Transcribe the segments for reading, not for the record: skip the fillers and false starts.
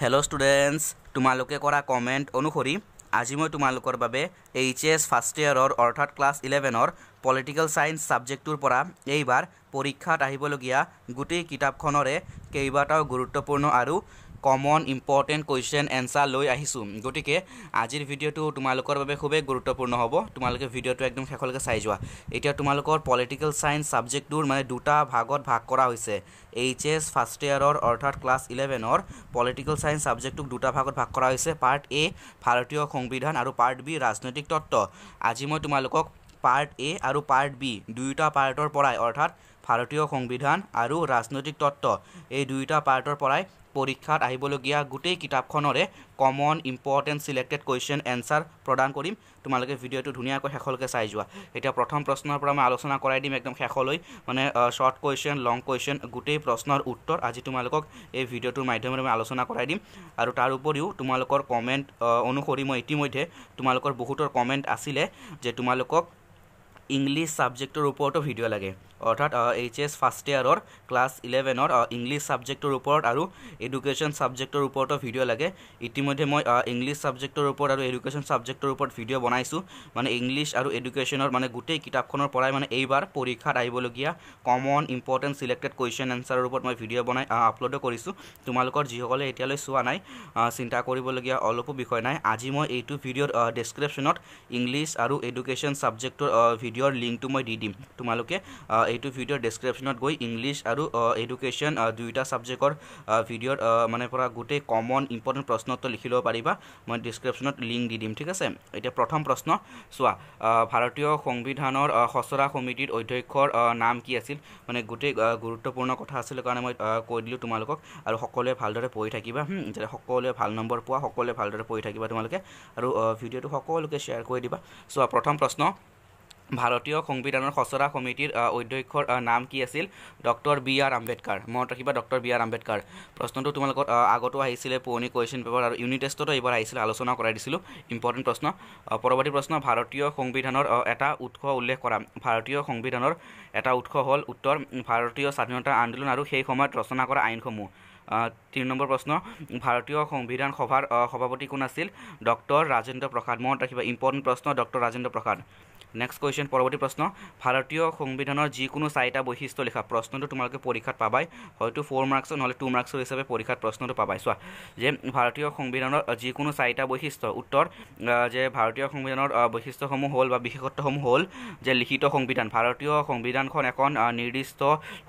Hello' students, তোমালোকে কৰা comment অনুসৰি আজি মই তোমালোকৰ বাবে এইচএছ ফাৰ্ষ্ট ইয়াৰৰ অৰ্থাৎ ক্লাছ 11ৰ পলিটিকেল ছায়েন্স ছাবজেক্টটোৰ পৰা এইবাৰ পৰীক্ষাত আহিবলগীয়া গোটেই কিতাপখনৰে কেইবাটাও গুৰুত্বপূৰ্ণ আৰু কমন ইম্পৰ্টেণ্ট কুৱেশ্যন এনচাৰ লৈ আহিছোঁ। গতিকে আজিৰ ভিডিঅ'টো তোমালোকৰ বাবে খুবেই গুৰুত্বপূৰ্ণ হ'ব। তোমালোকে ভিডিঅ'টো একদম শেষলৈকে চাই যোৱা। এতিয়া তোমালোকৰ পলিটিকেল ছায়েন্স ছাবজেক্টটোৰ দুটা ভাগত ভাগ কৰা হৈছে। এইচএছ ফাৰ্ষ্ট ইয়াৰৰ অৰ্থাৎ ক্লাছ 11ৰ পলিটিকেল ছায়েন্স ছাবজেক্টটোক দুটা ভাগত ভাগ কৰা হৈছে। পাৰ্ট এ ভাৰতীয় সংবিধান আৰু পাৰ্ট বি ৰাজনৈতিক তত্ত্ব। আজি মই তোমালোকক পাৰ্ট এ আৰু পাৰ্ট বি দুয়োটা পাৰ্টৰ পৰাই অৰ্থাৎ ভাৰতীয় সংবিধান আৰু ৰাজনৈতিক তত্ত্ব এই দুয়োটা পাৰ্টৰ পৰাই পৰীক্ষাত আহিবলগীয়া গোটেই কিতাপখনৰে common important selected question answer প্ৰদান কৰিম। তোমালোকে ভিডিঅ'টো ধুনীয়াকৈ শেষলৈকে চাই যোৱা। এতিয়া প্ৰথম প্ৰশ্নৰ পৰা মই আলোচনা কৰাই দিম একদম শেষলৈ, শ্বৰ্ট কুৱেশ্যন, লং কুৱেশ্যন, গোটেই প্ৰশ্নৰ উত্তৰ আজি তোমালোকক এই ভিডিঅ'টোৰ মাধ্যমেৰে মই আলোচনা কৰাই দিম। আৰু তাৰ উপৰিও তোমালোকৰ কমেণ্ট অনুসৰি মই ইতিমধ্যে তোমালোকৰ বহুতৰ কমেণ্ট আছিলে যে তোমালোকক ইংলিছ ছাবজেক্টৰ ওপৰতো ভিডিঅ' লাগে, অৰ্থাৎ এইচএছ ফাৰ্ষ্ট ইয়াৰৰ ক্লাছ 11ৰ ইংলিছ ছাবজেক্টৰ ওপৰত আৰু এডুকেশ্যন ছাবজেক্টৰ ওপৰতো ভিডিঅ' লাগে। ইতিমধ্যে মই ইংলিছ ছাবজেক্টৰ ওপৰত আৰু এডুকেশ্যন ছাবজেক্টৰ ওপৰত ভিডিঅ' বনাইছোঁ। ইংলিছ আৰু এডুকেশ্যনৰ গোটেই কিতাপখনৰ পৰাই এইবাৰ পৰীক্ষাত আহিবলগীয়া কমন ইম্পৰ্টেণ্ট চিলেক্টেড কুৱেশ্যন এনচাৰৰ ওপৰত মই ভিডিঅ' বনাই আপলোডো কৰিছোঁ। তোমালোকৰ যিসকলে এতিয়ালৈ চোৱা নাই চিন্তা কৰিবলগীয়া অলপো বিষয় নাই। আজি মই এইটো ভিডিঅ'ৰ ডেছক্ৰিপশ্যনত ইংলিছ আৰু এডুকেশ্যন ছাবজেক্টৰ ভিডিঅ'ৰ লিংকটো মই দি দিম। তোমালোকে এইটো ভিডিঅ'ৰ ডেছক্ৰিপশ্যনত গৈ ইংলিছ আৰু এডুকেশ্যন দুয়োটা ছাবজেক্টৰ ভিডিঅ'ৰ পৰা গোটেই কমন ইম্পৰ্টেণ্ট প্ৰশ্নটো লিখি ল'ব পাৰিবা। মই ডেছক্ৰিপশ্যনত লিংক দি দিম, ঠিক আছে। এতিয়া প্ৰথম প্ৰশ্ন চোৱা, ভাৰতীয় সংবিধানৰ খচৰা সমিতিৰ অধ্যক্ষৰ নাম কি আছিল? গোটেই গুৰুত্বপূৰ্ণ কথা আছিলে কাৰণে মই কৈ দিলোঁ তোমালোকক। আৰু সকলোৱে ভালদৰে পঢ়ি থাকিবা, যাতে সকলোৱে ভাল নম্বৰ পোৱা, সকলোৱে ভালদৰে পঢ়ি থাকিবা তোমালোকে। আৰু ভিডিঅ'টো সকলোকে শ্বেয়াৰ কৰি দিবা। চোৱা, প্ৰথম প্ৰশ্ন, ভাৰতীয় সংবিধানৰ খচৰা সমিতিৰ অধ্যক্ষৰ নাম কি আছিল? Doctor B R Ambedkar. মনত ৰাখিবা, ডক্টৰ বি আৰ আম্বেদকাৰ। প্ৰশ্নটো তোমালোকৰ আগতো আহিছিলে পুৰণি কুৱেশ্যন পেপাৰ আৰু ইউনিট টেষ্টতো এইবাৰ আহিছিলে, আলোচনা কৰাই দিছিলোঁ। ইম্পৰ্টেণ্ট প্ৰশ্ন। পৰৱৰ্তী প্ৰশ্ন, ভাৰতীয় সংবিধানৰ এটা উৎস উল্লেখ কৰা। ভাৰতীয় সংবিধানৰ এটা উৎস হ'ল উত্তৰ ভাৰতীয় স্বাধীনতা আন্দোলন আৰু সেই সময়ত ৰচনা কৰা আইনসমূহ। 3 নম্বৰ প্ৰশ্ন, ভাৰতীয় সংবিধান সভাৰ সভাপতি কোন আছিল? ডক্টৰ ৰাজেন্দ্ৰ প্ৰসাদ। মনত ৰাখিবা, ইম্পৰ্টেণ্ট প্ৰশ্ন, doctor Rajendra Prasad. Next question, পৰৱৰ্তী প্ৰশ্ন, ভাৰতীয় সংবিধানৰ যিকোনো 4টা বৈশিষ্ট্য লিখা। প্ৰশ্নটো তোমালোকে পৰীক্ষাত পাবাই, হয়তো 4 মাৰ্কছৰ নহ'লে 2 মাৰ্কছৰ হিচাপে পৰীক্ষাত প্ৰশ্নটো পাবাই। চোৱা যে ভাৰতীয় সংবিধানৰ যিকোনো 4টা বৈশিষ্ট্য। উত্তৰ যে ভাৰতীয় সংবিধানৰ বৈশিষ্ট্যসমূহ হ'ল বা বিশেষত্বসমূহ হ'ল যে লিখিত সংবিধান। ভাৰতীয় সংবিধানখন এখন নিৰ্দিষ্ট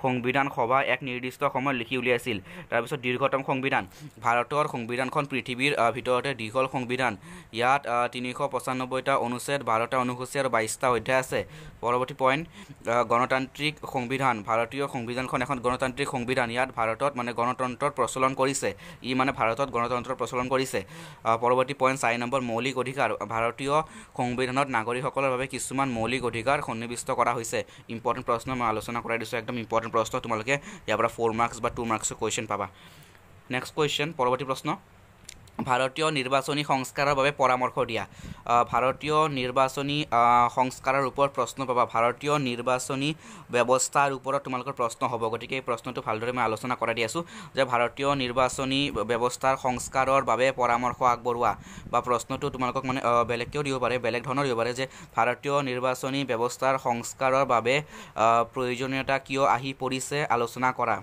সংবিধান সভাই এক নিৰ্দিষ্ট সময়ত লিখি উলিয়াইছিল। তাৰপিছত দীৰ্ঘতম সংবিধান। ভাৰতৰ সংবিধানখন পৃথিৱীৰ ভিতৰতে দীঘল সংবিধান। ইয়াত 395টা অনুচ্ছেদ, 12টা অনুসূচী আৰু 22টা অধ্যায় আছে। পৰৱৰ্তী পইণ্ট, গণতান্ত্ৰিক সংবিধান। ভাৰতীয় সংবিধানখন এখন গণতান্ত্ৰিক সংবিধান। ইয়াত ভাৰতত গণতন্ত্ৰৰ প্ৰচলন কৰিছে, ভাৰতত গণতন্ত্ৰৰ প্ৰচলন কৰিছে। পৰৱৰ্তী পইণ্ট 4 নম্বৰ, মৌলিক অধিকাৰ। ভাৰতীয় সংবিধানত নাগৰিকসকলৰ বাবে কিছুমান মৌলিক অধিকাৰ সন্নিৱিষ্ট কৰা হৈছে। ইম্পৰ্টেণ্ট প্ৰশ্ন, মই আলোচনা কৰাই দিছোঁ, একদম ইম্পৰ্টেণ্ট প্ৰশ্ন। তোমালোকে ইয়াৰ পৰা 4 মাৰ্কছ বা 2 মাৰ্কছৰ কুৱেশ্যন পাবা। নেক্সট কুৱেশ্যন, পৰৱৰ্তী প্ৰশ্ন, ভাৰতীয় নিৰ্বাচনী সংস্কাৰৰ বাবে পৰামৰ্শ দিয়া। ভাৰতীয় নিৰ্বাচনী সংস্কাৰৰ ওপৰত প্ৰশ্ন পাবা। ভাৰতীয় নিৰ্বাচনী ব্যৱস্থাৰ ওপৰত তোমালোকৰ প্ৰশ্ন হ'ব। গতিকে এই প্ৰশ্নটো ভালদৰে মই আলোচনা কৰাই দি আছোঁ যে ভাৰতীয় নিৰ্বাচনী ব্যৱস্থাৰ সংস্কাৰৰ বাবে পৰামৰ্শ আগবঢ়োৱা। বা প্ৰশ্নটো তোমালোকক বেলেগকৈও দিব পাৰে, বেলেগ ধৰণৰ দিব পাৰে যে ভাৰতীয় নিৰ্বাচনী ব্যৱস্থাৰ সংস্কাৰৰ বাবে প্ৰয়োজনীয়তা কিয় আহি পৰিছে আলোচনা কৰা।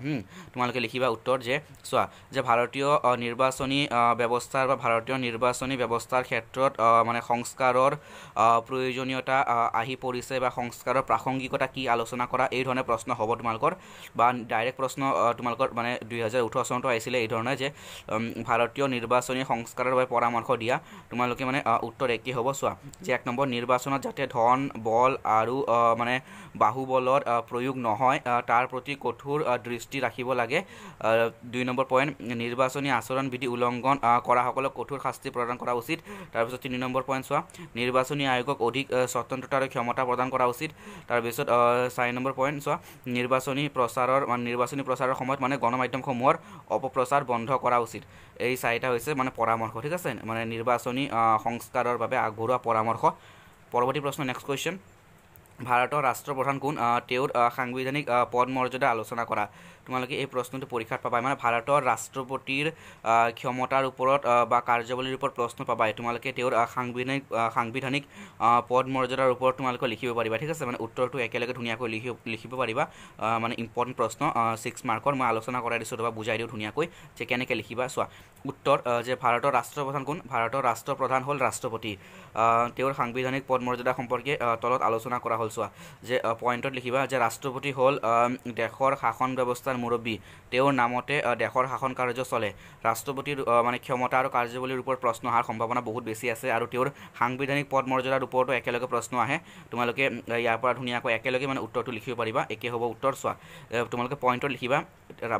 তোমালোকে লিখিবা উত্তৰ যে চোৱা যে ভাৰতীয় নিৰ্বাচনী ব্যৱস্থাৰ বা ভাৰতীয় নিৰ্বাচনী ব্যৱস্থাৰ ক্ষেত্ৰত সংস্কাৰৰ প্ৰয়োজনীয়তা আহি পৰিছে বা সংস্কাৰৰ প্ৰাসংগিকতা কি আলোচনা কৰা, এই ধৰণে প্ৰশ্ন হ'ব তোমালোকৰ। বা ডাইৰেক্ট প্ৰশ্ন তোমালোকৰ 2018 চনতো আহিছিলে এই ধৰণে যে ভাৰতীয় নিৰ্বাচনী সংস্কাৰৰ বাবে পৰামৰ্শ দিয়া। তোমালোকে উত্তৰ একেই হ'ব। চোৱা যে 1 নম্বৰ, নিৰ্বাচনত যাতে ধন, বল আৰু বাহুবলৰ প্ৰয়োগ নহয় তাৰ প্ৰতি কঠোৰ দৃষ্টি ৰাখিব লাগে। 2 নম্বৰ পইণ্ট, নিৰ্বাচনী আচৰণ বিধি উলংঘন কৰাসকলক কঠোৰ শাস্তি প্ৰদান কৰা উচিত। তাৰপিছত 3 নম্বৰ পইণ্ট চোৱা, নিৰ্বাচনী আয়োগক অধিক স্বতন্ত্ৰতা আৰু ক্ষমতা প্ৰদান কৰা উচিত। তাৰপিছত 4 নম্বৰ পইণ্ট চোৱা, নিৰ্বাচনী প্ৰচাৰৰ সময়ত গণমাধ্যমসমূহৰ অপপ্ৰচাৰ বন্ধ কৰা উচিত। এই 4টা হৈছে পৰামৰ্শ, ঠিক আছে, নিৰ্বাচনী সংস্কাৰৰ বাবে আগবঢ়োৱা পৰামৰ্শ। পৰৱৰ্তী প্ৰশ্ন, নেক্সট কুৱেশ্যন, ভাৰতৰ ৰাষ্ট্ৰপ্ৰধান কোন? তেওঁৰ সাংবিধানিক পদ মৰ্যাদা আলোচনা কৰা। তোমালোকে এই প্ৰশ্নটো পৰীক্ষাত পাবা মানে ভাৰতৰ ৰাষ্ট্ৰপতিৰ ক্ষমতাৰ ওপৰত বা কাৰ্যাৱলীৰ ওপৰত প্ৰশ্ন পাবা তোমালোকে তেওঁৰ সাংবিধানিক পদ মৰ্যাদাৰ ওপৰত তোমালোকে লিখিব পাৰিবা ঠিক আছে মানে উত্তৰটো একেলগে ধুনীয়াকৈ লিখিব পাৰিবা মানে ইম্পৰ্টেণ্ট প্ৰশ্ন 6 মাৰ্কৰ মই আলোচনা কৰাই দিছোঁ বা বুজাই দিওঁ ধুনীয়াকৈ যে কেনেকৈ লিখিবা চোৱা উত্তৰ যে ভাৰতৰ ৰাষ্ট্ৰপ্ৰধান কোন ভাৰতৰ ৰাষ্ট্ৰপ্ৰধান হ'ল ৰাষ্ট্ৰপতি তেওঁৰ সাংবিধানিক পদ মৰ্যাদা সম্পৰ্কে তলত আলোচনা কৰা হ'ল চোৱা যে পইণ্টত লিখিবা যে ৰাষ্ট্ৰপতি হ'ল দেশৰ শাসন ব্যৱস্থাৰ মুৰব্বী তেওঁৰ নামতে দেশৰ শাসন কাৰ্য চলে ৰাষ্ট্ৰপতিৰ মানে ক্ষমতা আৰু কাৰ্যাৱলীৰ ওপৰত প্ৰশ্ন অহাৰ সম্ভাৱনা বহুত বেছি আছে আৰু তেওঁৰ সাংবিধানিক পদ মৰ্যাদাৰ ওপৰতো একেলগে প্ৰশ্ন আহে তোমালোকে ইয়াৰ পৰা ধুনীয়াকৈ একেলগে মানে উত্তৰটো লিখিব পাৰিবা একে হ'ব উত্তৰ চোৱা তোমালোকে পইণ্টত লিখিবা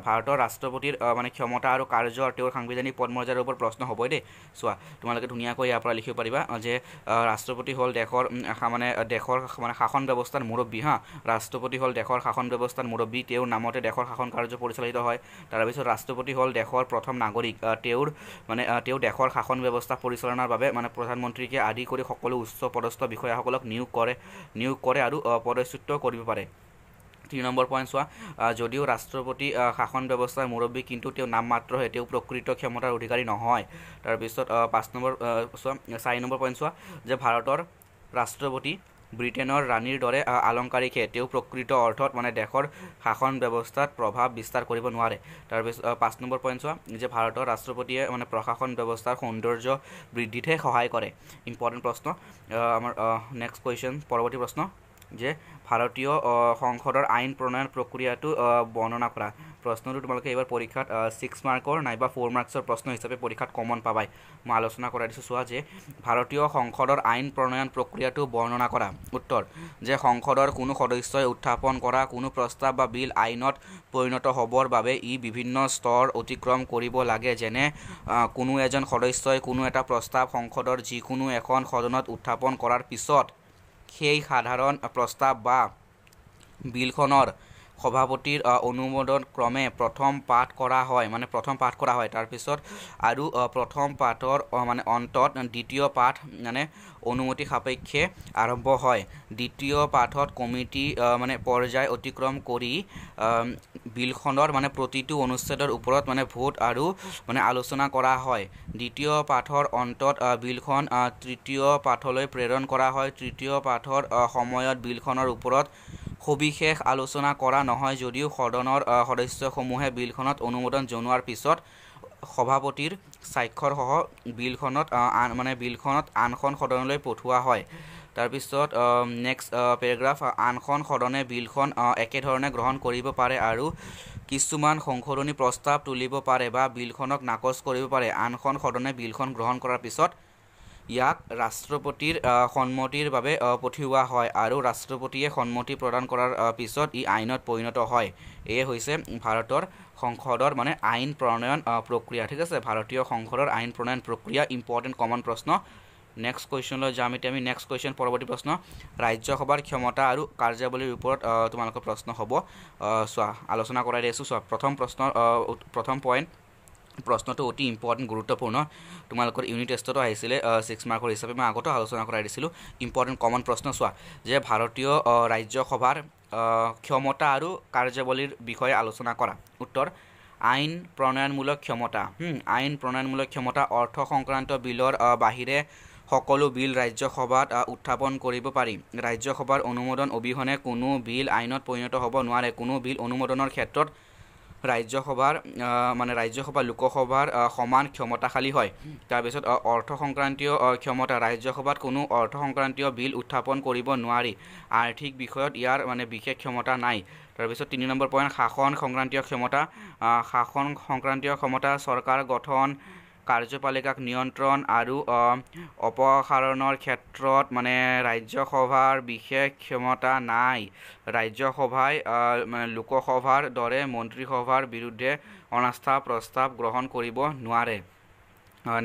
ভাৰতৰ ৰাষ্ট্ৰপতিৰ মানে ক্ষমতা আৰু কাৰ্য আৰু তেওঁৰ সাংবিধানিক পদ মৰ্যাদাৰ ওপৰত প্ৰশ্ন হ'বই দেই চোৱা তোমালোকে ধুনীয়াকৈ ইয়াৰ পৰা লিখিব পাৰিবা যে ৰাষ্ট্ৰপতি হ'ল দেশৰ মানে শাসন ব্যৱস্থাৰ মুৰব্বী ৰাষ্ট্ৰপতি হ'ল দেশৰ শাসন ব্যৱস্থাৰ মুৰব্বী তেওঁৰ নামতে দেশৰ শাসন কাৰ্য পৰিচালিত হয় তাৰপিছত ৰাষ্ট্ৰপতি হ'ল দেশৰ প্ৰথম নাগৰিক তেওঁ দেশৰ শাসন ব্যৱস্থা পৰিচালনাৰ বাবে মানে প্ৰধানমন্ত্ৰীকে আদি কৰি সকলো উচ্চ পদস্থ বিষয়াসকলক নিয়োগ কৰে আৰু পদচ্যুত কৰিব পাৰে 3 নম্বৰ পইণ্ট চোৱা যদিও ৰাষ্ট্ৰপতি শাসন ব্যৱস্থাৰ মুৰব্বী কিন্তু তেওঁ নাম মাত্ৰহে তেওঁ প্ৰকৃত ক্ষমতাৰ অধিকাৰী নহয় তাৰপিছত 5 নম্বৰ চোৱা 4 নম্বৰ পইণ্ট চোৱা যে ভাৰতৰ ৰাষ্ট্ৰপতি ব্ৰিটেনৰ ৰাণীৰ দৰে আলংকাৰিকহে তেওঁ প্ৰকৃত অৰ্থত মানে দেশৰ শাসন ব্যৱস্থাত প্ৰভাৱ বিস্তাৰ কৰিব নোৱাৰে তাৰপিছত 5 নম্বৰ পইণ্ট চোৱা যে ভাৰতৰ ৰাষ্ট্ৰপতিয়ে মানে প্ৰশাসন ব্যৱস্থাৰ সৌন্দৰ্য বৃদ্ধিতহে সহায় কৰে ইম্পৰ্টেণ্ট প্ৰশ্ন আমাৰ নেক্সট কুৱেশ্যন পৰৱৰ্তী প্ৰশ্ন যে ভাৰতীয় সংসদৰ আইন প্ৰণয়ন প্ৰক্ৰিয়াটো বৰ্ণনা কৰা প্ৰশ্নটো তোমালোকে এইবাৰ পৰীক্ষাত 6 মাৰ্কৰ নাইবা 4 মাৰ্কছৰ প্ৰশ্ন হিচাপে পৰীক্ষাত কমন পাবাই মই আলোচনা কৰাই দিছোঁ চোৱা যে ভাৰতীয় সংসদৰ আইন প্ৰণয়ন প্ৰক্ৰিয়াটো বৰ্ণনা কৰা উত্তৰ যে সংসদৰ কোনো সদস্যই উত্থাপন কৰা কোনো প্ৰস্তাৱ বা বিল আইনত পৰিণত হ'বৰ বাবে ই বিভিন্ন স্তৰ অতিক্ৰম কৰিব লাগে যেনে কোনো এজন সদস্যই কোনো এটা প্ৰস্তাৱ সংসদৰ যিকোনো এখন সদনত উত্থাপন কৰাৰ পিছত সেই সাধাৰণ প্ৰস্তাৱ বা বিলখনৰ সভাপতিৰ অনুমোদন ক্ৰমে প্ৰথম পাঠ কৰা হয় তাৰপিছত আৰু প্ৰথম পাঠৰ মানে অন্তত দ্বিতীয় পাঠ মানে অনুমতি সাপেক্ষে আৰম্ভ হয় দ্বিতীয় পাঠত কমিটি মানে পৰ্যায় অতিক্ৰম কৰি বিলখনৰ মানে প্ৰতিটো অনুচ্ছেদৰ ওপৰত মানে ভোট আৰু মানে আলোচনা কৰা হয় দ্বিতীয় পাঠৰ অন্তত বিলখন তৃতীয় পাঠলৈ প্ৰেৰণ কৰা হয় তৃতীয় পাঠৰ সময়ত বিলখনৰ ওপৰত সবিশেষ আলোচনা কৰা নহয় যদিও সদনৰ সদস্যসমূহে বিলখনত অনুমোদন জনোৱাৰ পিছত সভাপতিৰ স্বাক্ষৰসহ বিলখনত আনখন সদনলৈ পঠোৱা হয় তাৰপিছত নেক্সট পেৰাগ্ৰাফ আনখন সদনে বিলখন একেধৰণে গ্ৰহণ কৰিব পাৰে আৰু কিছুমান সংশোধনী প্ৰস্তাৱ তুলিব পাৰে বা বিলখনক নাকচ কৰিব পাৰে আনখন সদনে বিলখন গ্ৰহণ কৰাৰ পিছত ইয়াক ৰাষ্ট্ৰপতিৰ সন্মতিৰ বাবে পঠিওৱা হয় আৰু ৰাষ্ট্ৰপতিয়ে সন্মতি প্ৰদান কৰাৰ পিছত ই আইনত পৰিণত হয় এয়ে হৈছে ভাৰতৰ সংসদৰ মানে আইন প্ৰণয়ন প্ৰক্ৰিয়া ঠিক আছে ভাৰতীয় সংসদৰ আইন প্ৰণয়ন প্ৰক্ৰিয়া ইম্পৰ্টেণ্ট কমন প্ৰশ্ন নেক্সট কুৱেশ্যনলৈ যাম এতিয়া আমি নেক্সট কুৱেশ্যন পৰৱৰ্তী প্ৰশ্ন ৰাজ্যসভাৰ ক্ষমতা আৰু কাৰ্যাৱলীৰ ওপৰত তোমালোকৰ প্ৰশ্ন হ'ব চোৱা আলোচনা কৰাই দিছোঁ চোৱা প্ৰথম পইণ্ট প্ৰশ্নটো অতি ইম্পৰ্টেণ্ট গুৰুত্বপূৰ্ণ তোমালোকৰ ইউনিট টেষ্টতো আহিছিলে 6 মাৰ্কৰ হিচাপে মই আগতো আলোচনা কৰাই দিছিলোঁ ইম্পৰ্টেণ্ট কমন প্ৰশ্ন চোৱা যে ভাৰতীয় ৰাজ্যসভাৰ ক্ষমতা আৰু কাৰ্যাৱলীৰ বিষয়ে আলোচনা কৰা উত্তৰ আইন প্ৰণয়নমূলক ক্ষমতা অৰ্থ সংক্ৰান্ত বিলৰ বাহিৰে সকলো বিল ৰাজ্যসভাত উত্থাপন কৰিব পাৰি ৰাজ্যসভাৰ অনুমোদন অবিহনে কোনো বিল আইনত পৰিণত হ'ব নোৱাৰে কোনো বিল অনুমোদনৰ ক্ষেত্ৰত ৰাজ্যসভা লোকসভাৰ সমান ক্ষমতাশালী হয় তাৰপিছত অৰ্থ সংক্ৰান্তীয় ক্ষমতা ৰাজ্যসভাত কোনো অৰ্থ সংক্ৰান্তীয় বিল উত্থাপন কৰিব নোৱাৰি আৰ্থিক বিষয়ত ইয়াৰ মানে বিশেষ ক্ষমতা নাই তাৰপিছত 3 নম্বৰ পইণ্ট শাসন সংক্ৰান্তীয় ক্ষমতা চৰকাৰ গঠন কাৰ্যপালিকাক নিয়ন্ত্ৰণ আৰু অপসাৰণৰ ক্ষেত্ৰত মানে ৰাজ্যসভাৰ বিশেষ ক্ষমতা নাই ৰাজ্যসভাই লোকসভাৰ দৰে মন্ত্ৰীসভাৰ বিৰুদ্ধে অনাস্থা প্ৰস্তাৱ গ্ৰহণ কৰিব নোৱাৰে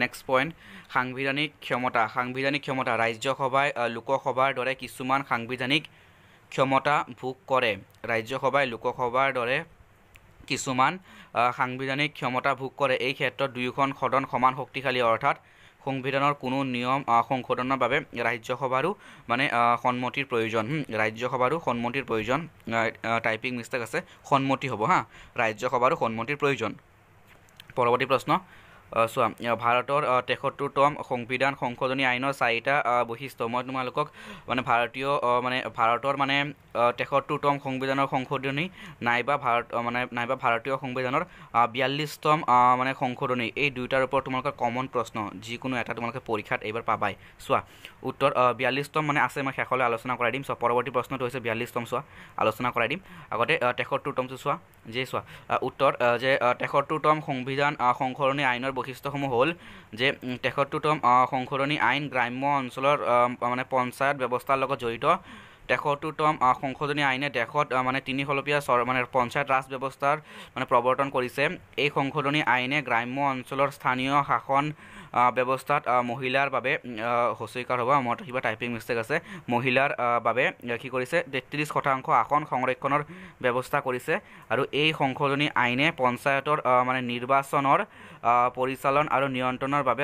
নেক্সট পইণ্ট সাংবিধানিক ক্ষমতা ৰাজ্যসভাই লোকসভাৰ দৰে কিছুমান সাংবিধানিক ক্ষমতা ভোগ কৰে ৰাজ্যসভাই লোকসভাৰ দৰে কিছুমান সাংবিধানিক ক্ষমতা ভোগ কৰে এই ক্ষেত্ৰত দুয়োখন সদন সমান শক্তিশালী অৰ্থাৎ সংবিধানৰ কোনো নিয়ম সংশোধনৰ বাবে ৰাজ্যসভাৰো মানে সন্মতিৰ প্ৰয়োজন ৰাজ্যসভাৰো সন্মতিৰ প্ৰয়োজন টাইপিং মিষ্টেক আছে সন্মতি হ'ব হা ৰাজ্যসভাৰো সন্মতিৰ প্ৰয়োজন পৰৱৰ্তী প্ৰশ্ন চোৱা ভাৰতৰ ৭৩তম সংবিধান সংশোধনী আইনৰ ৪টা বৈশিষ্ট্য মই তোমালোকক মানে ভাৰতৰ ৭৩তম সংবিধানৰ সংশোধনী নাইবা ভাৰতীয় সংবিধানৰ ৪২তম মানে সংশোধনী এই দুয়োটাৰ ওপৰত তোমালোকৰ কমন প্ৰশ্ন যিকোনো এটা তোমালোকে পৰীক্ষাত এইবাৰ পাবাই চোৱা উত্তৰ ৪২তম মানে আছে মই শেষলৈ আলোচনা কৰাই দিম পৰৱৰ্তী প্ৰশ্নটো হৈছে ৪২তম চোৱা আলোচনা কৰাই দিম আগতে ৭৩তমটো চোৱা চোৱা উত্তৰ যে ৭৩তম সংবিধান সংশোধনী আইনৰ বৈশিষ্ট্যসমূহ হ'ল যে ৭৩তম সংশোধনী আইন গ্ৰাম্য অঞ্চলৰ মানে পঞ্চায়ত ব্যৱস্থাৰ লগত জড়িত ৭৩তম সংশোধনী আইনে দেশত মানে তিনিখলপীয়া মানে পঞ্চায়ত ৰাজ ব্যৱস্থাৰ মানে প্ৰৱৰ্তন কৰিছে এই সংশোধনী আইনে গ্ৰাম্য অঞ্চলৰ স্থানীয় শাসন ব্যৱস্থাত মহিলাৰ বাবে হচৈকাৰ হ'ব মই কিবা টাইপিং মিষ্টেক আছে মহিলাৰ বাবে কি কৰিছে ৩৩% আসন সংৰক্ষণৰ ব্যৱস্থা কৰিছে আৰু এই সংশোধনী আইনে পঞ্চায়তৰ মানে নিৰ্বাচনৰ পৰিচালন আৰু নিয়ন্ত্ৰণৰ বাবে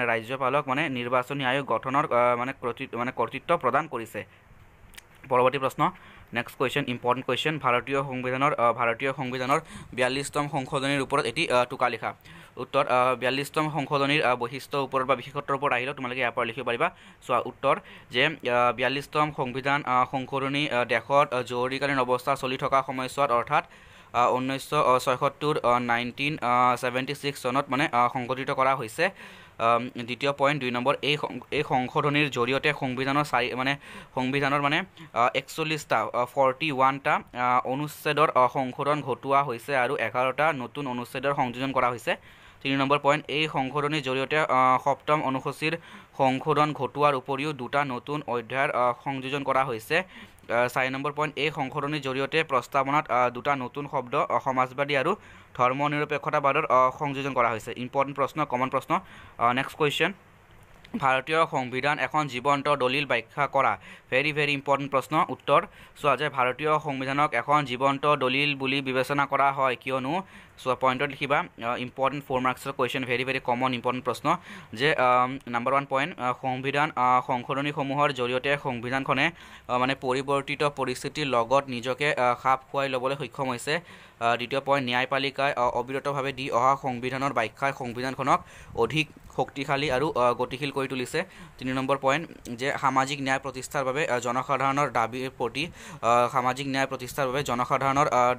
ৰাজ্যপালক মানে নিৰ্বাচনী আয়োগ গঠনৰ মানে কৰ্তৃত্ব প্ৰদান কৰিছে পৰৱৰ্তী প্ৰশ্ন নেক্সট কুৱেশ্যন ইম্পৰ্টেণ্ট কুৱেশ্যন ভাৰতীয় সংবিধানৰ ৪২তম সংশোধনীৰ ওপৰত এটি টোকা লিখা উত্তৰ ৪২তম সংশোধনীৰ বৈশিষ্ট্যৰ ওপৰত বা বিশেষত্বৰ ওপৰত আহিলেও তোমালোকে ইয়াৰ পৰা লিখিব পাৰিবা চোৱা উত্তৰ যে ৪২তম সংবিধান সংশোধনী দেশত জৰুৰীকালীন অৱস্থা চলি থকা সময়ছোৱাত অৰ্থাৎ 1976 চনত মানে সংগঠিত কৰা হৈছে দ্বিতীয় পইণ্ট ২ নম্বৰ এই সংশোধনীৰ জৰিয়তে সংবিধানৰ ৪১টা 41টা অনুচ্ছেদৰ সংশোধন ঘটোৱা হৈছে আৰু 11টা নতুন অনুচ্ছেদৰ সংযোজন কৰা হৈছে ৩ নম্বৰ পইণ্ট এই সংশোধনীৰ জৰিয়তে সপ্তম অনুসূচীৰ সংশোধন ঘটোৱাৰ উপৰিও 2টা নতুন অধ্যায়ৰ সংযোজন কৰা হৈছে ৪ নম্বৰ পইণ্ট এই সংশোধনীৰ জৰিয়তে প্ৰস্তাৱনাত 2টা নতুন শব্দ সমাজবাদী আৰু ধৰ্ম নিৰপেক্ষতাবাদৰ সংযোজন কৰা হৈছে ইম্পৰ্টেণ্ট প্ৰশ্ন কমন প্ৰশ্ন নেক্সট কুৱেশ্যন ভাৰতীয় সংবিধান এখন জীৱন্ত দলিল ব্যাখ্যা কৰা ভেৰি ইম্পৰ্টেণ্ট প্ৰশ্ন উত্তৰ চোৱা যে ভাৰতীয় সংবিধানক এখন জীৱন্ত দলিল বুলি বিবেচনা কৰা হয় কিয়নো চোৱা পইণ্টত লিখিবা ইম্পৰ্টেণ্ট 4 মাৰ্কছৰ কুৱেশ্যন ভেৰি কমন ইম্পৰ্টেণ্ট প্ৰশ্ন যে নম্বৰ 1 পইণ্ট সংবিধান সংশোধনীসমূহৰ জৰিয়তে সংবিধানখনে মানে পৰিৱৰ্তিত পৰিস্থিতিৰ লগত নিজকে খাপ খুৱাই ল'বলৈ সক্ষম হৈছে দ্বিতীয় পইণ্ট ন্যায়পালিকাই অবিৰতভাৱে দি অহা সংবিধানৰ ব্যাখ্যাই সংবিধানখনক অধিক শক্তিশালী আৰু গতিশীল কৰি তুলিছে 3 নম্বৰ পইণ্ট যে সামাজিক ন্যায় প্ৰতিষ্ঠাৰ বাবে জনসাধাৰণৰ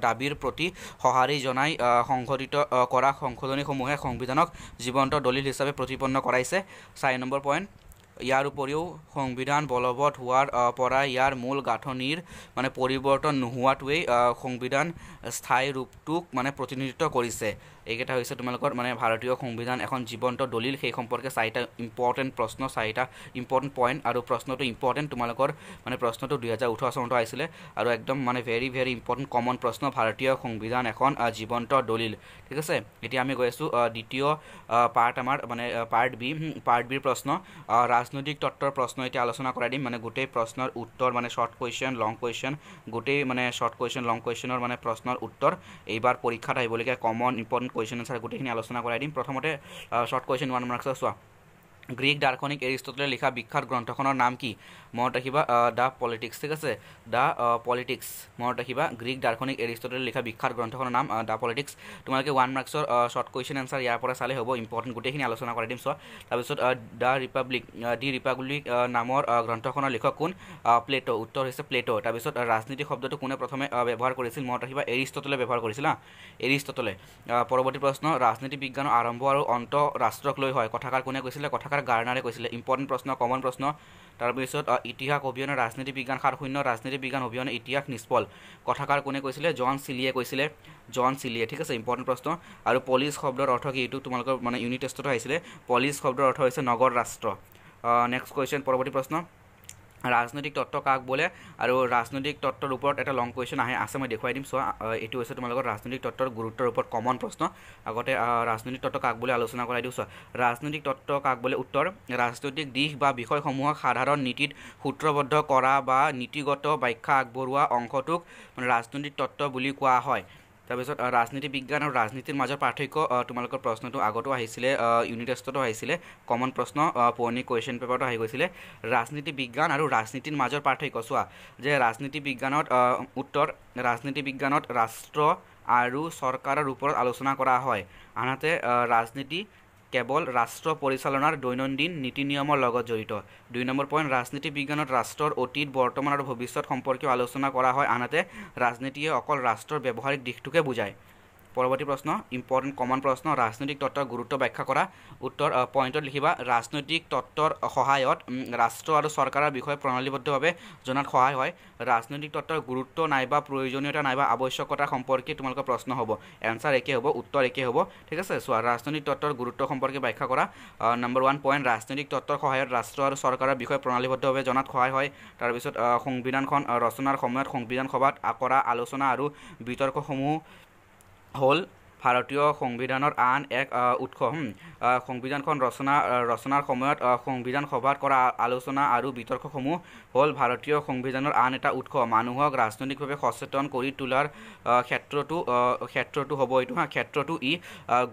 দাবীৰ প্ৰতি সঁহাৰি জনাই সংঘটিত কৰা সংশোধনীসমূহে সংবিধানক জীৱন্ত দলিল হিচাপে প্ৰতিপন্ন কৰাইছে 4 নম্বৰ পইণ্ট ইয়াৰ উপৰিও সংবিধান বলবৎ হোৱাৰ পৰা ইয়াৰ মূল গাঁথনিৰ মানে পৰিৱৰ্তন নোহোৱাটোৱেই সংবিধান স্থায়ী ৰূপটোক মানে প্ৰতিনিধিত্ব কৰিছে এইকেইটা হৈছে তোমালোকৰ মানে ভাৰতীয় সংবিধান এখন জীৱন্ত দলিল সেই সম্পৰ্কে 4টা ইম্পৰ্টেণ্ট প্ৰশ্ন 4টা ইম্পৰ্টেণ্ট পইণ্ট আৰু প্ৰশ্নটো ইম্পৰ্টেণ্ট তোমালোকৰ মানে প্ৰশ্নটো 2018 চনত আহিছিলে আৰু একদম মানে ভেৰি ইম্পৰ্টেণ্ট কমন প্ৰশ্ন ভাৰতীয় সংবিধান এখন জীৱন্ত দলিল ঠিক আছে এতিয়া আমি গৈ আছোঁ দ্বিতীয় পাৰ্ট আমাৰ মানে পাৰ্ট বিৰ প্ৰশ্ন ৰাজনৈতিক তত্ত্বৰ প্ৰশ্ন এতিয়া আলোচনা কৰাই দিম মানে গোটেই প্ৰশ্নৰ উত্তৰ মানে শৰ্ট কুৱেশ্যন লং কুৱেশ্যন গোটেই মানে শৰ্ট কুৱেশ্যন লং কুৱেশ্যনৰ মানে প্ৰশ্নৰ উত্তৰ এইবাৰ পৰীক্ষাত আহিবলগীয়া কমন ইম্পৰ্টেণ্ট কুৱেশ্যন আনসাৰ গোটেইখিনি আলোচনা কৰাই দিম প্ৰথমতে শৰ্ট কুৱেশ্যন 1 মাৰ্কছৰ চোৱা গ্ৰীক দাৰ্শনিক এৰিষ্টটলে লিখা বিখ্যাত গ্ৰন্থখনৰ নাম কি মনত ৰাখিবা দ্য পলিটিক্স ঠিক আছে দ্য পলিটিক্স মনত ৰাখিবা গ্ৰীক দাৰ্শনিক এৰিষ্টটলে লিখা বিখ্যাত গ্ৰন্থখনৰ নাম দ্য পলিটিক্স তোমালোকে 1 মাৰ্কছৰ শৰ্ট কুৱেশ্যন আনসাৰ ইয়াৰ পৰা চালে হ'ব ইম্পৰ্টেণ্ট গোটেইখিনি আলোচনা কৰাই দিম চোৱা তাৰপিছত দি ৰিপাব্লিক নামৰ গ্ৰন্থখনৰ লিখক কোন প্লেটো উত্তৰ হৈছে প্লেটো তাৰপিছত ৰাজনীতি শব্দটো কোনে প্ৰথমে ব্যৱহাৰ কৰিছিল মনত ৰাখিবা এৰিষ্টটলে ব্যৱহাৰ কৰিছিল এৰিষ্টটলে পৰৱৰ্তী প্ৰশ্ন ৰাজনীতি বিজ্ঞানৰ আৰম্ভ আৰু অন্ত ৰাষ্ট্ৰক লৈ হয় কথাকাৰ কোনে কৈছিলে কথাকাৰ গাৰ্নাৰে কৈছিলে ইম্পৰ্টেণ্ট প্ৰশ্ন কমন প্ৰশ্ন তাৰপিছত ইতিহাস অভিযানে ৰাজনীতি বিজ্ঞান 7 ৰাজনীতি বিজ্ঞান অভিযানে ইতিহাস নিষ্ফল কথাকাৰ কোনে কৈছিলে জন চিলিয়ে কৈছিলে ঠিক আছে ইম্পৰ্টেণ্ট প্ৰশ্ন আৰু পলিচ শব্দৰ অৰ্থ কি এইটো তোমালোকৰ মানে ইউনিট টেষ্টত আহিছিলে পলিচ শব্দৰ অৰ্থ হৈছে নগৰ ৰাষ্ট্ৰ নেক্সট কুৱেশ্যন পৰৱৰ্তী প্ৰশ্ন ৰাজনৈতিক তত্ত্ব কাক বোলে আৰু ৰাজনৈতিক তত্ত্বৰ ওপৰত এটা লং কুৱেশ্যন আছে মই দেখুৱাই দিম চোৱা এইটো হৈছে তোমালোকৰ ৰাজনৈতিক তত্ত্বৰ গুৰুত্বৰ ওপৰত কমন প্ৰশ্ন আগতে ৰাজনৈতিক তত্ত্ব কাক বোলে আলোচনা কৰাই দিওঁ চোৱা ৰাজনৈতিক তত্ত্ব কাক বোলে উত্তৰ ৰাজনৈতিক দিশ বা বিষয়সমূহক সাধাৰণ নীতিত সূত্ৰবদ্ধ কৰা বা নীতিগত ব্যাখ্যা আগবঢ়োৱা অংশটোক মানে ৰাজনৈতিক তত্ত্ব বুলি কোৱা হয় তাৰপিছত ৰাজনীতি বিজ্ঞান আৰু ৰাজনীতিৰ মাজৰ পাৰ্থক্য তোমালোকৰ প্ৰশ্নটো আগতো আহিছিলে ইউনিট টেষ্টতো আহিছিলে কমন প্ৰশ্ন পুৰণি কুৱেশ্যন পেপাৰতো আহি গৈছিলে ৰাজনীতি বিজ্ঞান আৰু ৰাজনীতিৰ মাজৰ পাৰ্থক্য চোৱা যে ৰাজনীতি বিজ্ঞানত উত্তৰ ৰাজনীতি বিজ্ঞানত ৰাষ্ট্ৰ আৰু চৰকাৰৰ ওপৰত আলোচনা কৰা হয় আনহাতে ৰাজনীতি কেৱল ৰাষ্ট্ৰ পৰিচালনাৰ দৈনন্দিন নীতি নিয়মৰ লগত জড়িত 2 নম্বৰ পইণ্ট ৰাজনীতি বিজ্ঞানত ৰাষ্ট্ৰৰ অতীত বৰ্তমান আৰু ভৱিষ্যত সম্পৰ্কীয় আলোচনা কৰা হয় আনহাতে ৰাজনীতিয়ে অকল ৰাষ্ট্ৰৰ ব্যৱহাৰিক দিশটোকে বুজায় পৰৱৰ্তী প্ৰশ্ন ইম্পৰ্টেণ্ট কমন প্ৰশ্ন ৰাজনৈতিক তত্ত্বৰ গুৰুত্ব ব্যাখ্যা কৰা উত্তৰ পইণ্টত লিখিবা ৰাজনৈতিক তত্ত্বৰ সহায়ত ৰাষ্ট্ৰ আৰু চৰকাৰৰ বিষয়ে প্ৰণালীবদ্ধভাৱে জনাত সহায় হয় ৰাজনৈতিক তত্ত্বৰ গুৰুত্ব নাইবা প্ৰয়োজনীয়তা নাইবা আৱশ্যকতা সম্পৰ্কে তোমালোকৰ প্ৰশ্ন হ'ব এনসাৰ একে হ'ব উত্তৰ একে হ'ব ঠিক আছে চোৱা ৰাজনৈতিক তত্ত্বৰ গুৰুত্ব সম্পৰ্কে ব্যাখ্যা কৰা নম্বৰ 1 পইণ্ট ৰাজনৈতিক তত্ত্বৰ সহায়ত ৰাষ্ট্ৰ আৰু চৰকাৰৰ বিষয়ে প্ৰণালীবদ্ধভাৱে জনাত সহায় হয় তাৰপিছত সংবিধানখন ৰচনাৰ সময়ত সংবিধান সভাত কৰা আলোচনা আৰু বিতৰ্কসমূহ হ'ল ভাৰতীয় সংবিধানৰ আন এক উৎস সংবিধানখন ৰচনাৰ সময়ত সংবিধান সভাত কৰা আলোচনা আৰু বিতৰ্কসমূহ হ'ল ভাৰতীয় সংবিধানৰ আন এটা উৎস মানুহক ৰাজনৈতিকভাৱে সচেতন কৰি তোলাৰ ক্ষেত্ৰটো হ'ব এইটো ক্ষেত্ৰটো ই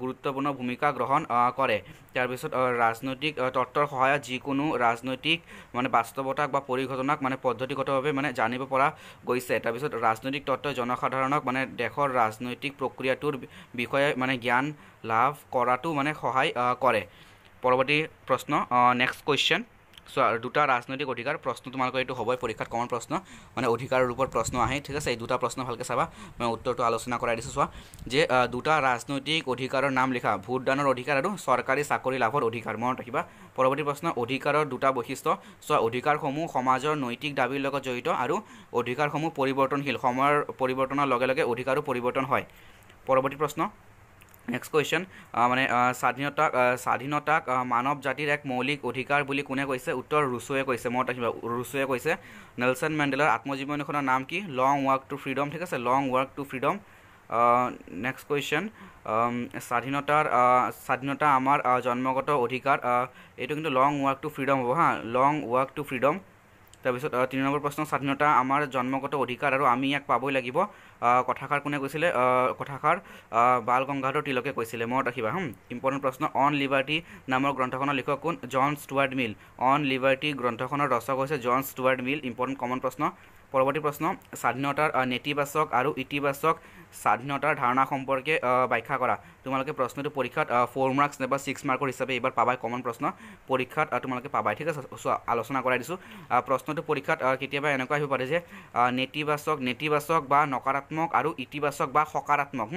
গুৰুত্বপূৰ্ণ ভূমিকা গ্ৰহণ কৰে তাৰপিছত ৰাজনৈতিক তত্ত্বৰ সহায়ত যিকোনো ৰাজনৈতিক মানে বাস্তৱতাক বা পৰিঘটনাক মানে পদ্ধতিগতভাৱে মানে জানিব পৰা গৈছে তাৰপিছত ৰাজনৈতিক তত্ত্বই জনসাধাৰণক মানে দেশৰ ৰাজনৈতিক প্ৰক্ৰিয়াটোৰ বিষয়ে মানে জ্ঞান লাভ কৰাটো মানে সহায় কৰে পৰৱৰ্তী প্ৰশ্ন নেক্সট কুৱেশ্যন চোৱা দুটা ৰাজনৈতিক অধিকাৰ প্ৰশ্ন তোমালোকৰ এইটো হ'বই পৰীক্ষাত কমন প্ৰশ্ন মানে অধিকাৰৰ ওপৰত প্ৰশ্ন আহে ঠিক আছে এই দুটা প্ৰশ্ন ভালকৈ চাবা মই উত্তৰটো আলোচনা কৰাই দিছোঁ চোৱা যে দুটা ৰাজনৈতিক অধিকাৰৰ নাম লিখা ভোটদানৰ অধিকাৰ আৰু চৰকাৰী চাকৰি লাভৰ অধিকাৰ মনত ৰাখিবা পৰৱৰ্তী প্ৰশ্ন অধিকাৰৰ দুটা বৈশিষ্ট্য চোৱা অধিকাৰসমূহ সমাজৰ নৈতিক দাবীৰ লগত জড়িত আৰু অধিকাৰসমূহ পৰিৱৰ্তনশীল সময়ৰ পৰিৱৰ্তনৰ লগে লগে অধিকাৰো পৰিৱৰ্তন হয় পৰৱৰ্তী প্ৰশ্ন নেক্সট কুৱেশ্যন মানে স্বাধীনতাক মানৱ জাতিৰ এক মৌলিক অধিকাৰ বুলি কোনে কৈছে উত্তৰ ৰুছোৱে কৈছে মনত ৰাখিবা ৰুছোৱে কৈছে নেলছন মেণ্ডেলাৰ আত্মজীৱনীখনৰ নাম কি লং ৱাক টু ফ্ৰীডম ঠিক আছে long walk to freedom next question স্বাধীনতা আমাৰ জন্মগত অধিকাৰ এইটো কিন্তু লং ৱাক টু ফ্ৰীডম হ'ব লং ৱাক টু ফ্ৰীডম তাৰপিছত 3 নম্বৰ প্ৰশ্ন স্বাধীনতা আমাৰ জন্মগত অধিকাৰ আৰু আমি ইয়াক পাবই লাগিব কথাষাৰ কোনে কৈছিলে কথাষাৰ বাল গংগাধৰ তিলকে কৈছিলে মনত ৰাখিবা ইম্পৰ্টেণ্ট প্ৰশ্ন অন লিবাৰ্টি নামৰ গ্ৰন্থখনৰ লিখক কোন John Stuart Mill On Liberty গ্ৰন্থখনৰ ৰচক হৈছে John Stuart Mill important common প্ৰশ্ন পৰৱৰ্তী প্ৰশ্ন স্বাধীনতাৰ নেতিবাচক আৰু ইতিবাচক স্বাধীনতাৰ ধাৰণা সম্পৰ্কে ব্যাখ্যা কৰা তোমালোকে প্ৰশ্নটো পৰীক্ষাত 4 মাৰ্কছ নাইবা 6 মাৰ্কৰ হিচাপে এইবাৰ পাবাই কমন প্ৰশ্ন পৰীক্ষাত তোমালোকে পাবাই ঠিক আছে আলোচনা কৰাই দিছোঁ প্ৰশ্নটো পৰীক্ষাত কেতিয়াবা এনেকুৱা আহিব পাৰে যে নেতিবাচক বা নকাৰাত্মক আৰু ইতিবাচক বা সকাৰাত্মক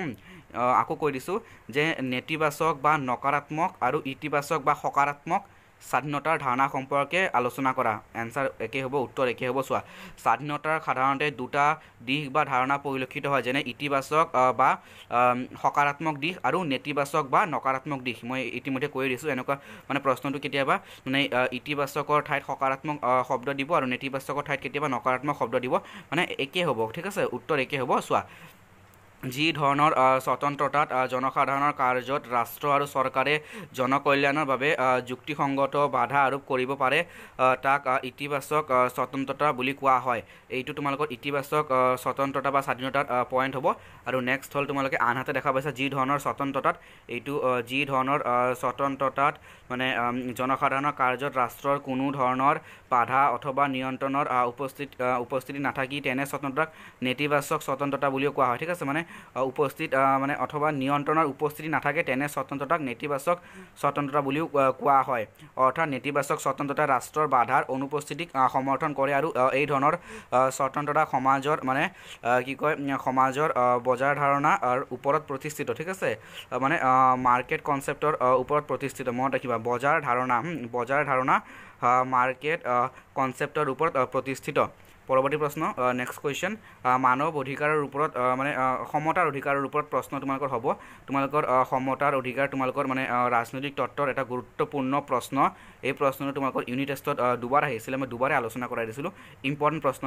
আকৌ কৈ দিছোঁ যে নেতিবাচক বা নকাৰাত্মক আৰু ইতিবাচক বা সকাৰাত্মক স্বাধীনতাৰ ধাৰণা সম্পৰ্কে আলোচনা কৰা এনসাৰ একে হ'ব উত্তৰ একে হ'ব চোৱা স্বাধীনতাৰ সাধাৰণতে দুটা দিশ বা ধাৰণা পৰিলক্ষিত হয় যেনে ইতিবাচক বা সকাৰাত্মক দিশ আৰু নেতিবাচক বা নকাৰাত্মক দিশ মই ইতিমধ্যে কৈ দিছোঁ এনেকুৱা মানে প্ৰশ্নটো কেতিয়াবা মানে ইতিবাচকৰ ঠাইত সকাৰাত্মক শব্দ দিব আৰু নেতিবাচকৰ ঠাইত কেতিয়াবা নকাৰাত্মক শব্দ দিব মানে একে হ'ব ঠিক আছে উত্তৰ একে হ'ব চোৱা যি ধৰণৰ স্বতন্ত্ৰতাত জনসাধাৰণৰ কাৰ্যত ৰাষ্ট্ৰ আৰু চৰকাৰে জনকল্যাণৰ বাবে যুক্তিসংগত বাধা আৰোপ কৰিব পাৰে তাক ইতিবাচক স্বতন্ত্ৰতা বুলি কোৱা হয় এইটো তোমালোকৰ ইতিবাচক স্বতন্ত্ৰতা বা স্বাধীনতাত পইণ্ট হ'ব আৰু নেক্সট হ'ল তোমালোকে আনহাতে দেখা পাইছা যি ধৰণৰ স্বতন্ত্ৰতাত এইটো যি ধৰণৰ স্বতন্ত্ৰতাত মানে জনসাধাৰণৰ কাৰ্যত ৰাষ্ট্ৰৰ কোনো ধৰণৰ বাধা অথবা নিয়ন্ত্ৰণৰ উপস্থিতি নাথাকি তেনে স্বতন্ত্ৰতাক নেতিবাচক স্বতন্ত্ৰতা বুলিও কোৱা হয় ঠিক আছে মানে উপস্থিত মানে অথবা নিয়ন্ত্ৰণৰ উপস্থিতি নাথাকে তেনে স্বতন্ত্ৰতাক নেতিবাচক স্বতন্ত্ৰতা বুলিও কোৱা হয় অৰ্থাৎ নেতিবাচক স্বতন্ত্ৰতা ৰাষ্ট্ৰৰ বাধাৰ অনুপস্থিতিক সমৰ্থন কৰে আৰু এই ধৰণৰ স্বতন্ত্ৰতা সমাজৰ মানে কি কয় সমাজৰ বজাৰ ধাৰণাৰ ওপৰত প্ৰতিষ্ঠিত ঠিক আছে মানে মাৰ্কেট কনচেপ্টৰ ওপৰত প্ৰতিষ্ঠিত মনত ৰাখিবা বজাৰ ধাৰণা মাৰ্কেট কনচেপ্টৰ ওপৰত প্ৰতিষ্ঠিত পৰৱৰ্তী প্ৰশ্ন নেক্সট কুৱেশ্যন মানৱ অধিকাৰৰ ওপৰত মানে সমতাৰ অধিকাৰৰ ওপৰত প্ৰশ্ন তোমালোকৰ হ'ব তোমালোকৰ সমতাৰ অধিকাৰ তোমালোকৰ মানে ৰাজনৈতিক তত্ত্বৰ এটা গুৰুত্বপূৰ্ণ প্ৰশ্ন এই প্ৰশ্নটো তোমালোকৰ ইউনিট টেষ্টত দুবাৰ আহিছিলে মই দুবাৰে আলোচনা কৰাই দিছিলোঁ ইম্পৰ্টেণ্ট প্ৰশ্ন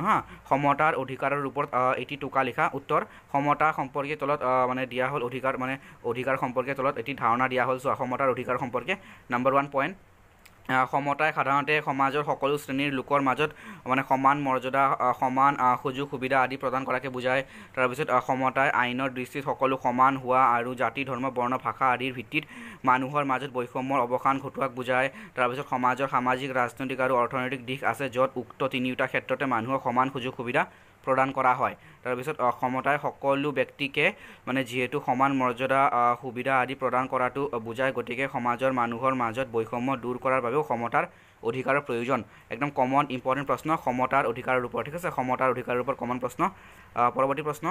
সমতাৰ অধিকাৰৰ ওপৰত এটি টোকা লিখা উত্তৰ সমতা সম্পৰ্কে তলত মানে দিয়া হ'ল অধিকাৰ সম্পৰ্কে তলত এটি ধাৰণা দিয়া হ'ল সমতাৰ অধিকাৰ সম্পৰ্কে নম্বৰ 1 পইণ্ট সমতাই সাধাৰণতে সমাজৰ সকলো শ্ৰেণীৰ লোকৰ মাজত মানে সমান মৰ্যাদা সমান সুযোগ সুবিধা আদি প্ৰদান কৰাকে বুজায় তাৰপিছত সমতাই আইনৰ দৃষ্টিত সকলো সমান হোৱা আৰু জাতি ধৰ্ম বৰ্ণ ভাষা আদিৰ ভিত্তিত মানুহৰ মাজত বৈষম্যৰ অৱসান ঘটোৱাক বুজায় তাৰপিছত সমাজৰ সামাজিক ৰাজনৈতিক আৰু অৰ্থনৈতিক দিশ আছে য'ত উক্ত তিনিওটা ক্ষেত্ৰতে মানুহৰ সমান সুযোগ সুবিধা প্ৰদান কৰা হয় তাৰপিছত সমতাই সকলো ব্যক্তিকে মানে যিহেতু সমান মৰ্যাদা সুবিধা আদি প্ৰদান কৰাটো বুজায় গতিকে সমাজৰ মানুহৰ মাজত বৈষম্য দূৰ কৰাৰ বাবেও সমতাৰ অধিকাৰৰ প্ৰয়োজন একদম কমন ইম্পৰ্টেণ্ট প্ৰশ্ন সমতাৰ অধিকাৰৰ ওপৰত ঠিক আছে সমতাৰ অধিকাৰৰ ওপৰত কমন প্ৰশ্ন পৰৱৰ্তী প্ৰশ্ন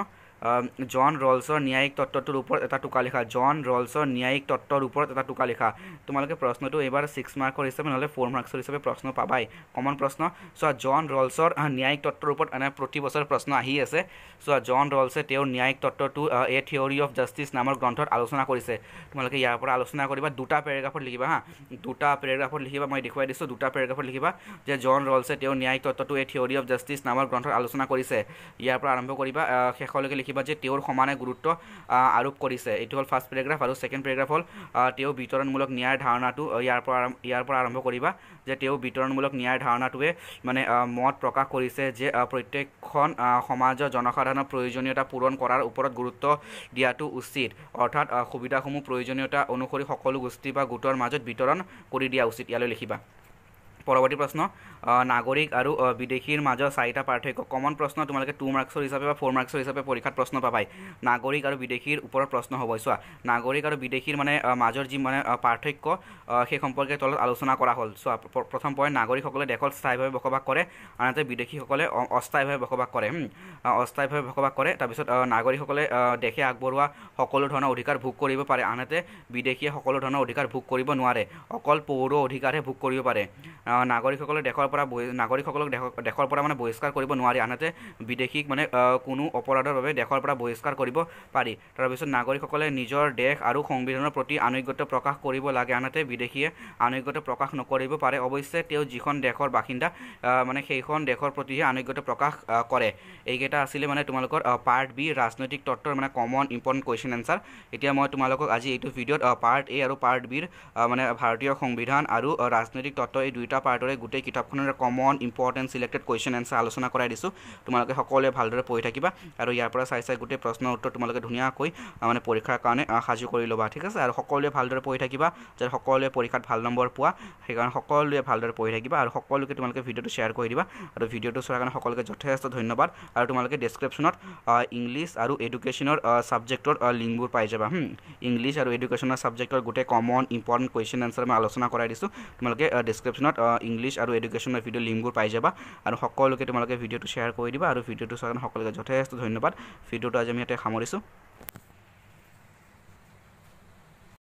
জন ৰলছৰ ন্যায়িক তত্ত্বটোৰ ওপৰত এটা টোকা লিখা জন ৰলছৰ ন্যায়িক তত্ত্বৰ ওপৰত এটা টোকা লিখা তোমালোকে প্ৰশ্নটো এইবাৰ 6 মাৰ্কৰ হিচাপে নহ'লে 4 মাৰ্কছৰ হিচাপে প্ৰশ্ন পাবাই কমন প্ৰশ্ন চোৱা জন ৰলছৰ ন্যায়িক তত্ত্বৰ ওপৰত এনে প্ৰতি বছৰ প্ৰশ্ন আহি আছে চোৱা জন ৰলছে তেওঁৰ ন্যায়িক তত্ত্বটো এ থিয়ৰী অফ জাষ্টিছ নামৰ গ্ৰন্থত আলোচনা কৰিছে তোমালোকে ইয়াৰ পৰা আলোচনা কৰিবা দুটা পেৰাগ্ৰাফত লিখিবা হা দুটা পেৰাগ্ৰাফত লিখিবা মই দেখুৱাই দিছোঁ দুটা পেৰাগ্ৰাফত লিখিবা যে জন ৰলছে তেওঁৰ ন্যায়িক তত্ত্বটো এ থিয়ৰী অফ জাষ্টিছ নামৰ গ্ৰন্থত আলোচনা কৰিছে ইয়াৰ পৰা আৰম্ভ কৰিবা শেষলৈকে লিখিবা যে তেওঁৰ সমানে গুৰুত্ব আৰোপ কৰিছে এইটো হ'ল ফাৰ্ষ্ট পেৰাগ্ৰাফ আৰু ছেকেণ্ড পেৰাগ্ৰাফ হ'ল তেওঁ বিতৰণমূলক ন্যায়ৰ ধাৰণাটো ইয়াৰ পৰা আৰম্ভ কৰিবা যে তেওঁ বিতৰণমূলক ন্যায়ৰ ধাৰণাটোৱে মানে মত প্ৰকাশ কৰিছে যে প্ৰত্যেকখন সমাজৰ জনসাধাৰণৰ প্ৰয়োজনীয়তা পূৰণ কৰাৰ ওপৰত গুৰুত্ব দিয়াটো উচিত অৰ্থাৎ সুবিধাসমূহ প্ৰয়োজনীয়তা অনুসৰি সকলো গোষ্ঠী বা গোটৰ মাজত বিতৰণ কৰি দিয়া উচিত ইয়ালৈ লিখিবা পৰৱৰ্তী প্ৰশ্ন নাগৰিক আৰু বিদেশীৰ মাজৰ চাৰিটা পাৰ্থক্য কমন প্ৰশ্ন তোমালোকে 2 মাৰ্কছৰ হিচাপে বা 4 মাৰ্কছৰ হিচাপে পৰীক্ষাত প্ৰশ্ন পাবাই নাগৰিক আৰু বিদেশীৰ ওপৰত প্ৰশ্ন হ'ব চোৱা নাগৰিক আৰু বিদেশীৰ মানে মাজৰ যি মানে পাৰ্থক্য সেই সম্পৰ্কে তলত আলোচনা কৰা হ'ল চোৱা প্ৰথম পইণ্ট নাগৰিকসকলে দেশত স্থায়ীভাৱে বসবাস কৰে আনহাতে বিদেশীসকলে অস্থায়ীভাৱে বসবাস কৰে অস্থায়ীভাৱে বসবাস কৰে তাৰপিছত নাগৰিকসকলে দেশে আগবঢ়োৱা সকলো ধৰণৰ অধিকাৰ ভোগ কৰিব পাৰে আনহাতে বিদেশীয়ে সকলো ধৰণৰ অধিকাৰ ভোগ কৰিব নোৱাৰে অকল পৌৰ অধিকাৰহে ভোগ কৰিব পাৰে নাগৰিকসকলে নাগৰিকসকলক দেশৰ পৰা মানে বহিষ্কাৰ কৰিব নোৱাৰি আনহাতে বিদেশীক মানে কোনো অপৰাধৰ বাবে দেশৰ পৰা বহিষ্কাৰ কৰিব পাৰি তাৰপিছত নাগৰিকসকলে নিজৰ দেশ আৰু সংবিধানৰ প্ৰতি আনুগত্য প্ৰকাশ কৰিব লাগে আনহাতে বিদেশীয়ে আনুগত্য প্ৰকাশ নকৰিব পাৰে অৱশ্যে তেওঁ যিখন দেশৰ বাসিন্দা মানে সেইখন দেশৰ প্ৰতিহে আনুগত্য প্ৰকাশ কৰে এইকেইটা আছিলে মানে তোমালোকৰ পাৰ্ট বি ৰাজনৈতিক তত্ত্বৰ মানে কমন ইম্পৰ্টেণ্ট কুৱেশ্যন এনচাৰ এতিয়া মই তোমালোকক আজি এইটো ভিডিঅ'ত পাৰ্ট এ আৰু পাৰ্ট বিৰ মানে ভাৰতীয় সংবিধান আৰু ৰাজনৈতিক তত্ত্ব এই দুইটা পাৰ্টৰে গোটেই কিতাপখনৰ common important selected question answer আলোচনা কৰাই দিছোঁ তোমালোকে সকলোৱে ভালদৰে পঢ়ি থাকিবা আৰু ইয়াৰ পৰা চাই গোটেই প্ৰশ্নৰ উত্তৰ তোমালোকে ধুনীয়াকৈ মানে পৰীক্ষাৰ কাৰণে সাজু কৰি ল'বা ঠিক আছে আৰু সকলোৱে ভালদৰে পঢ়ি থাকিবা যাতে সকলোৱে পৰীক্ষাত ভাল নম্বৰ পোৱা সেইকাৰণে সকলোৱে ভালদৰে পঢ়ি থাকিবা আৰু সকলোকে তোমালোকে ভিডিঅ'টো শ্বেয়াৰ কৰি দিবা আৰু ভিডিঅ'টো চোৱাৰ কাৰণে সকলোকে যথেষ্ট ধন্যবাদ আৰু তোমালোকে ডেছক্ৰিপশ্যনত ইংলিছ আৰু এডুকেশ্যনৰ ছাবজেক্টৰ লিংকবোৰ পাই যাবা ইংলিছ আৰু এডুকেশ্যনৰ ছাবজেক্টৰ গোটেই কমন ইম্পৰ্টেণ্ট কুৱেশ্যন এনচাৰ মই আলোচনা কৰাই দিছোঁ তোমালোকে ডেছক্ৰিপশ্যনত ইংলিছ আৰু এডুকেশ্যনৰ ভিডিঅ' লিংকবোৰ পাই যাবা আৰু সকলোকে তোমালোকে ভিডিঅ'টো শ্বেয়াৰ কৰি দিবা আৰু ভিডিঅ'টো চোৱাৰ কাৰণে সকলোকে যথেষ্ট ধন্যবাদ ভিডিঅ'টো আজি আমি ইয়াতে সামৰিছোঁ